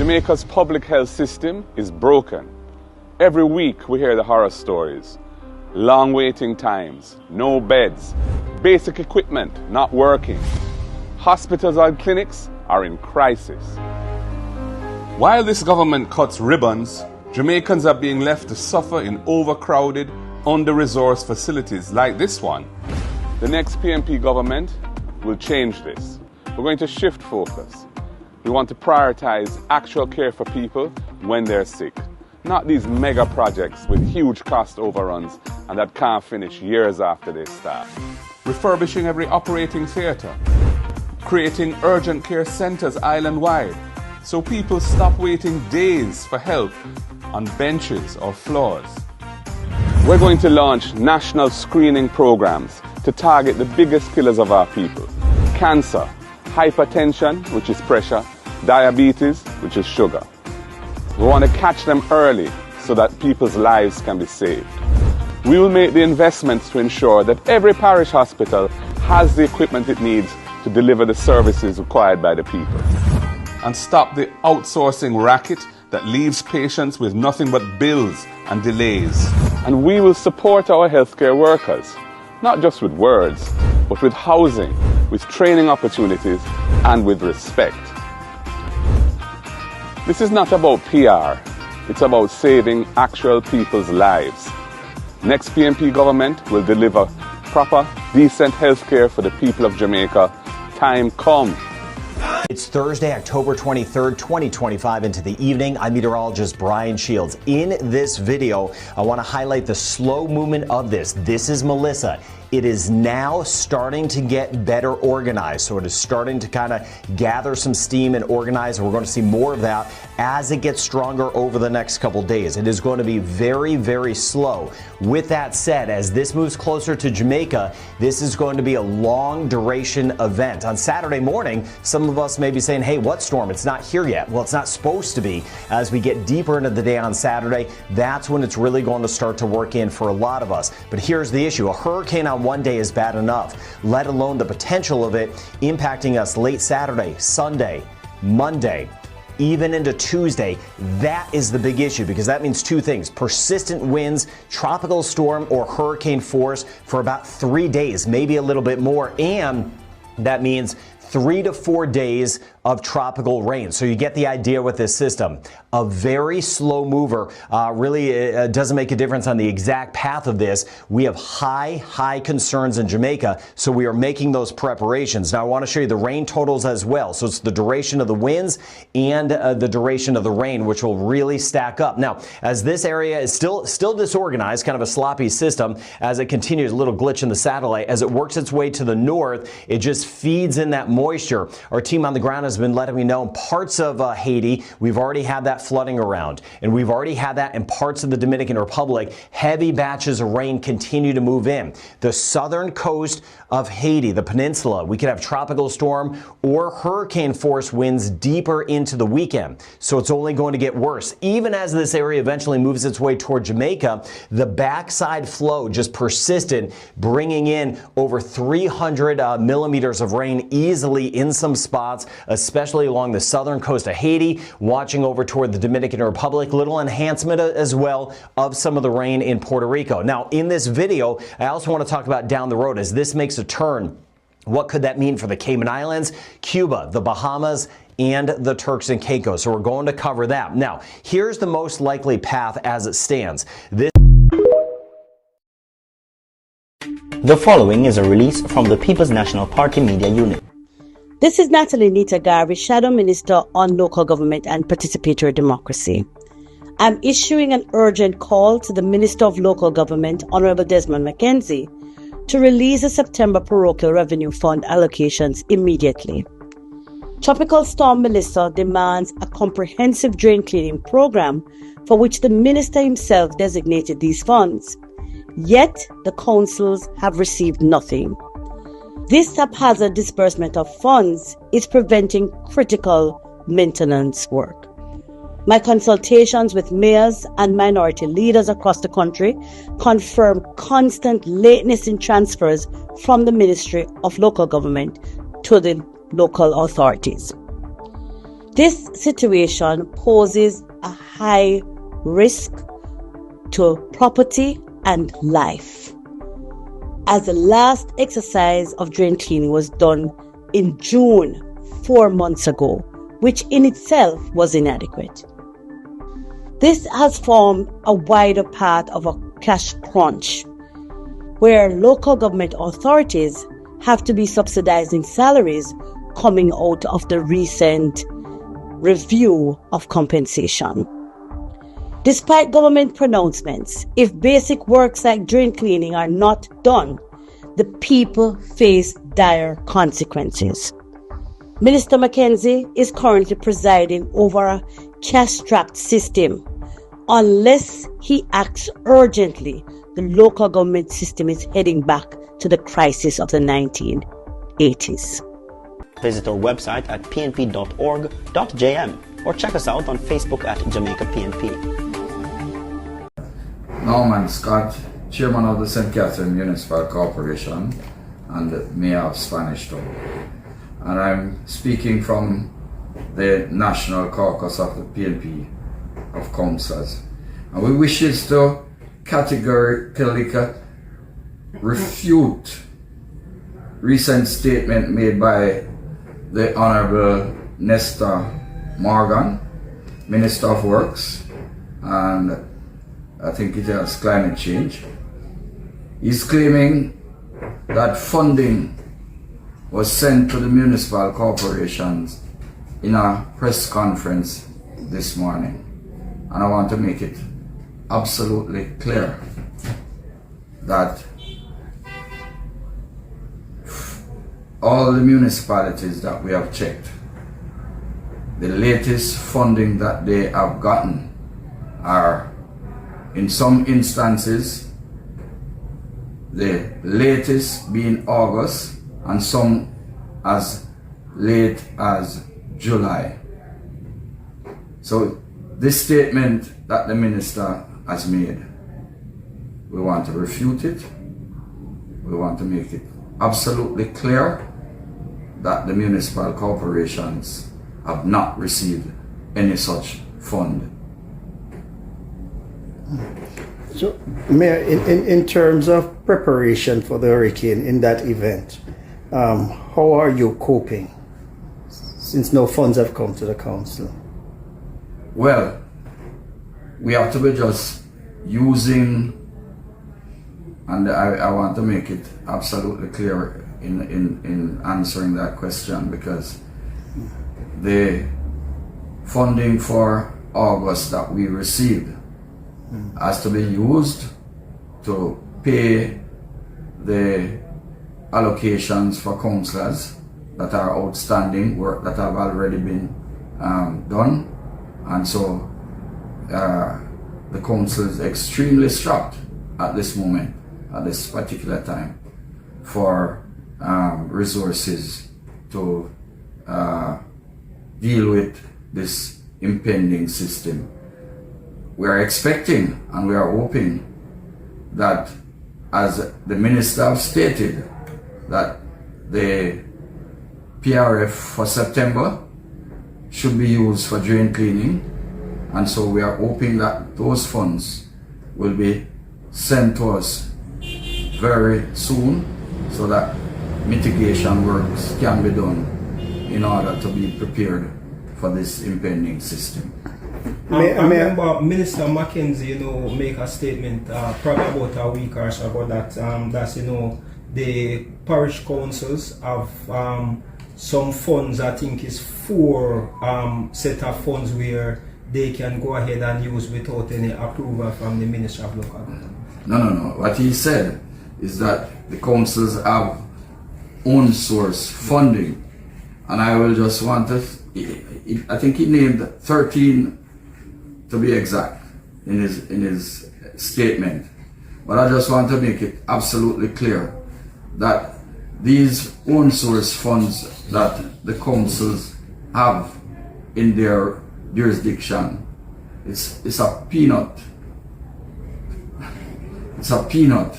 Jamaica's public health system is broken. Every week we hear the horror stories. Long waiting times, no beds, basic equipment not working. Hospitals and clinics are in crisis. While this government cuts ribbons, Jamaicans are being left to suffer in overcrowded, under-resourced facilities like this one. The next PNP government will change this. We're going to shift focus. We want to prioritize actual care for people when they're sick, not these mega projects with huge cost overruns and that can't finish years after they start. Refurbishing every operating theatre, creating urgent care centres island-wide so people stop waiting days for help on benches or floors. We're going to launch national screening programs to target the biggest killers of our people: cancer, hypertension, which is pressure, diabetes, which is sugar. We want to catch them early so that people's lives can be saved. We will make the investments to ensure that every parish hospital has the equipment it needs to deliver the services required by the people. And stop the outsourcing racket that leaves patients with nothing but bills and delays. And we will support our healthcare workers, not just with words, but with housing, with training opportunities, and with respect. This is not about PR, it's about saving actual people's lives. Next PNP government will deliver proper, decent healthcare for the people of Jamaica. Time come. It's Thursday, October 23rd, 2025 into the evening. I'm meteorologist Brian Shields. In this video, I want to highlight the slow movement of this. This is Melissa. It is now starting to get better organized. So it is starting to kind of gather some steam and organize. And we're going to see more of that as it gets stronger over the next couple days. It is going to be very, very slow. With that said, as this moves closer to Jamaica, this is going to be a long duration event. On Saturday morning, some of us may be saying, hey, what storm? It's not here yet. Well, it's not supposed to be. As we get deeper into the day on Saturday, that's when it's really going to start to work in for a lot of us. But here's the issue. A hurricane on one day is bad enough, let alone the potential of it impacting us late Saturday, Sunday, Monday, even into Tuesday. That is the big issue, because that means two things: persistent winds, tropical storm or hurricane force for about 3 days, maybe a little bit more, and that means 3 to 4 days of tropical rain. So you get the idea with this system. A very slow mover. Really doesn't make a difference on the exact path of this. We have high concerns in Jamaica, so we are making those preparations. Now I want to show you the rain totals as well. So it's the duration of the winds and the duration of the rain, which will really stack up. Now, as this area is still disorganized, kind of a sloppy system, as it continues, a little glitch in the satellite, as it works its way to the north, it just feeds in that moisture. Our team on the ground has been letting me know in parts of Haiti, we've already had that flooding around, and we've already had that in parts of the Dominican Republic. Heavy batches of rain continue to move in. The southern coast of Haiti, the peninsula, we could have tropical storm or hurricane force winds deeper into the weekend. So it's only going to get worse. Even as this area eventually moves its way toward Jamaica, the backside flow just persistent, bringing in over 300 millimeters of rain easily in some spots, especially along the southern coast of Haiti, watching over toward the Dominican Republic. Little enhancement as well of some of the rain in Puerto Rico. Now, in this video, I also want to talk about down the road as this makes a turn. What could that mean for the Cayman Islands, Cuba, the Bahamas, and the Turks and Caicos? So we're going to cover that. Now, here's the most likely path as it stands. The following is a release from the People's National Party Media Unit. This is Natalie Neita, Shadow Minister on Local Government and Participatory Democracy. I'm issuing an urgent call to the Minister of Local Government, Honorable Desmond McKenzie, to release the September Parochial Revenue Fund allocations immediately. Tropical Storm Melissa demands a comprehensive drain cleaning program for which the Minister himself designated these funds. Yet, the councils have received nothing. This haphazard disbursement of funds is preventing critical maintenance work. My consultations with mayors and minority leaders across the country confirm constant lateness in transfers from the Ministry of Local Government to the local authorities. This situation poses a high risk to property and life, as the last exercise of drain cleaning was done in June 4 months ago, which in itself was inadequate. This has formed a wider part of a cash crunch, where local government authorities have to be subsidizing salaries coming out of the recent review of compensation. Despite government pronouncements, if basic works like drain cleaning are not done, the people face dire consequences. Minister Mackenzie is currently presiding over a cash-strapped system. Unless he acts urgently, the local government system is heading back to the crisis of the 1980s. Visit our website at pnp.org.jm or check us out on Facebook at Jamaica PNP. Norman Scott, Chairman of the St. Catherine Municipal Corporation and the Mayor of Spanish Town. And I'm speaking from the National Caucus of the PNP of Councillors. And we wish to categorically refute recent statement made by the Honorable Neita Morgan, Minister of Works, and I think it has climate change. He's claiming that funding was sent to the municipal corporations in a press conference this morning. And I want to make it absolutely clear that all the municipalities that we have checked, the latest funding that they have gotten are, in some instances, the latest being August and some as late as July. So this statement that the minister has made, we want to refute it. We want to make it absolutely clear that the municipal corporations have not received any such fund. So, Mayor, in terms of preparation for the hurricane in that event, how are you coping since no funds have come to the council? Well, we have to be just using, and I want to make it absolutely clear in answering that question, because the funding for August that we received has to be used to pay the allocations for councillors that are outstanding, work that have already been done, and so the council is extremely strapped at this moment, at this particular time, for resources to deal with this impending system. We are expecting and we are hoping that, as the minister have stated, that the PRF for September should be used for drain cleaning, and so we are hoping that those funds will be sent to us very soon so that mitigation works can be done in order to be prepared for this impending system. I remember Minister Mackenzie, make a statement probably about a week or so ago that that's the parish councils have some funds. I think is 4 set of funds where they can go ahead and use without any approval from the Minister of Local Government. No. What he said is that the councils have own source funding, and I will just want to. I think he named 13 to be exact in his statement, but I just want to make it absolutely clear that these own source funds that the councils have in their jurisdiction, it's a peanut. It's a peanut,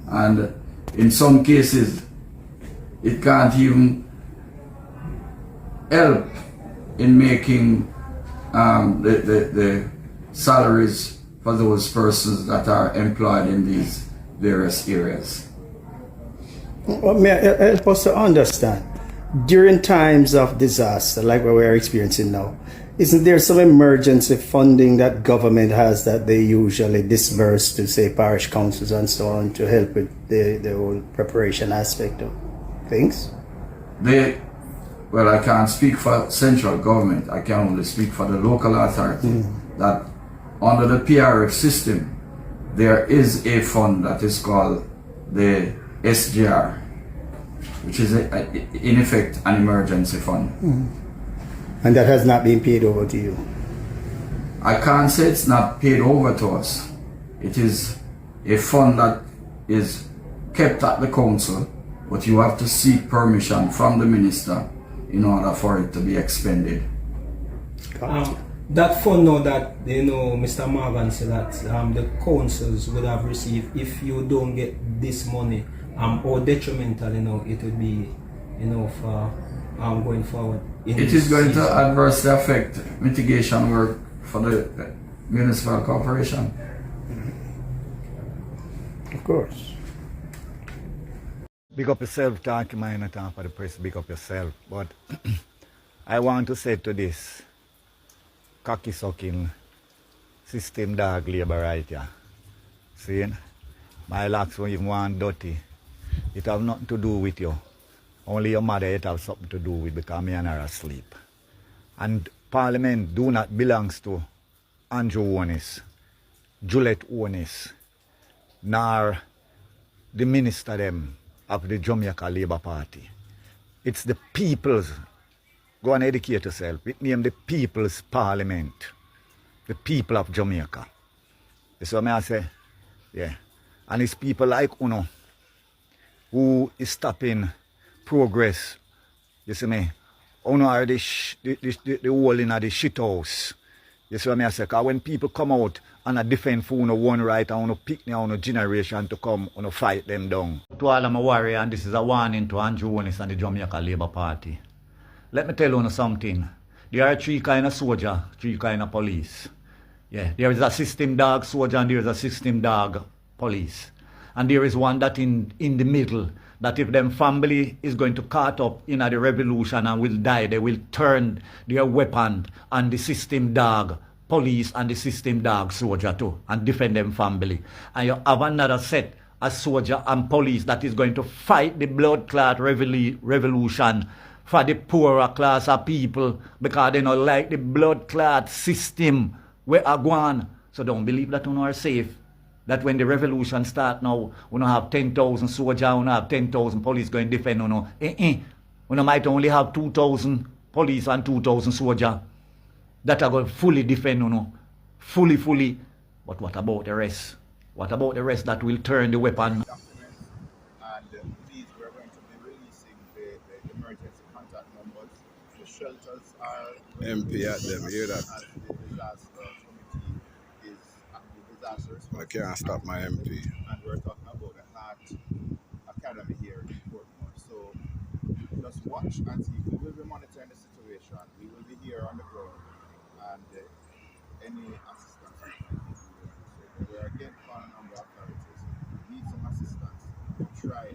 and in some cases it can't even help in making the salaries for those persons that are employed in these various areas. Well, may I help us to understand, during times of disaster like what we are experiencing now, isn't there some emergency funding that government has that they usually disburse to, say, parish councils and so on to help with the whole preparation aspect of things? Well, I can't speak for central government. I can only speak for the local authority. That under the PRF system, there is a fund that is called the SGR, which is in effect an emergency fund. And that has not been paid over to you? I can't say it's not paid over to us. It is a fund that is kept at the council, but you have to seek permission from the minister in order for it to be expended. That fund now that, Mr. Morgan said that the councils would have received, if you don't get this money, or detrimental, it would be, for going forward. It is going to adversely affect mitigation work for the municipal corporation. Of course. Big up yourself, thank you, man, time for the press, big up yourself. But I want to say to this cocky sucking system dog labor right here. See, my locks won't even want dirty. It have nothing to do with you. Only your mother it have something to do with because me and her are asleep. And Parliament do not belongs to Andrew Onis, Juliet Onis, nor the minister them of the Jamaica Labour Party. It's the people's, go and educate yourself, it name the People's Parliament, the people of Jamaica. That's what I say, yeah. And it's people like Uno who is stopping progress, you see me? Uno are the hole in the shit house. You see what I say? Because when people come out and defend for one right and pick their generation to come and fight them down. To all of my warriors, and this is a warning to Andrew Onis and the Jamaica Labour Party. Let me tell you something. There are three kind of soldiers, three kind of police. Yeah, there is a system dog soldier and there is a system dog police. And there is one that in the middle, that if them family is going to caught up in the revolution and will die, they will turn their weapon on the system dog police and the system dog soldier too and defend them family. And you have another set of soldier and police that is going to fight the blood clot revolution for the poorer class of people because they don't like the blood clot system where are going. So don't believe that you are safe. That when the revolution start now, we don't have 10,000 soldiers, we don't have 10,000 police going to defend you. We might only have 2,000 police and 2,000 soldiers that are going to fully defend you. Fully. But what about the rest? What about the rest that will turn the weapon? And these we're going to be releasing the emergency contact numbers. The shelters are MP at them, hear that? And the disaster committee is at the disaster response. I can't stop my MP. And we're talking about the Heart Academy here in Portmore. So just watch and see. We will be monitoring the situation. We will be here on the ground and any assistance we can give. So we are again calling on the authorities. We need some assistance to try